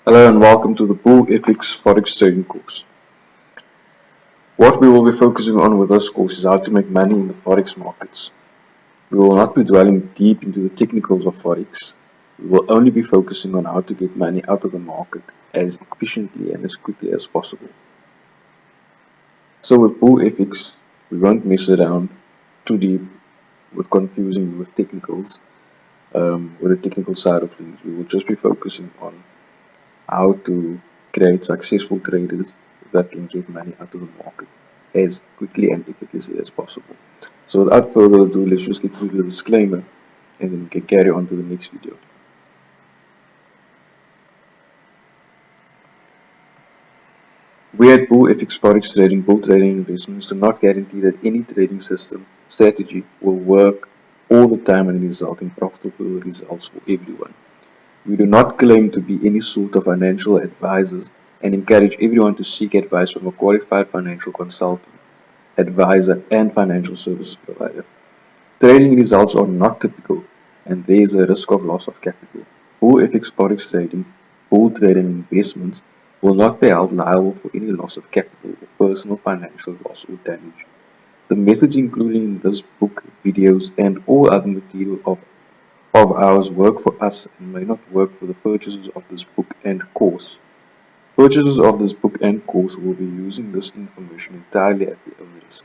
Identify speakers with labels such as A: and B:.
A: Hello and welcome to the BULLFx Forex trading course. What we will be focusing on with this course is how to make money in the Forex markets. We will not be dwelling deep into the technicals of Forex. We will only be focusing on how to get money out of the market as efficiently and as quickly as possible. So with BULLFx, we won't mess around too deep with confusing you with technicals, with the technical side of things. We will just be focusing on how to create successful traders that can get money out of the market as quickly and efficiently as possible. So without further ado, let's just get through the disclaimer and then we can carry on to the next video. We at BULLFx Forex Trading, Bull Trading Investments do not guarantee that any trading system, strategy will work all the time and result in profitable results for everyone. We do not claim to be any sort of financial advisors and encourage everyone to seek advice from a qualified financial consultant, advisor, and financial services provider. Trading results are not typical, and there is a risk of loss of capital. BULLFx Forex Trading, Bull Trading Investments will not be held liable for any loss of capital or personal financial loss or damage. The methods included in this book, videos, and all other material of ours work for us and may not work for the purchasers of this book and course. Purchasers of this book and course will be using this information entirely at their own risk.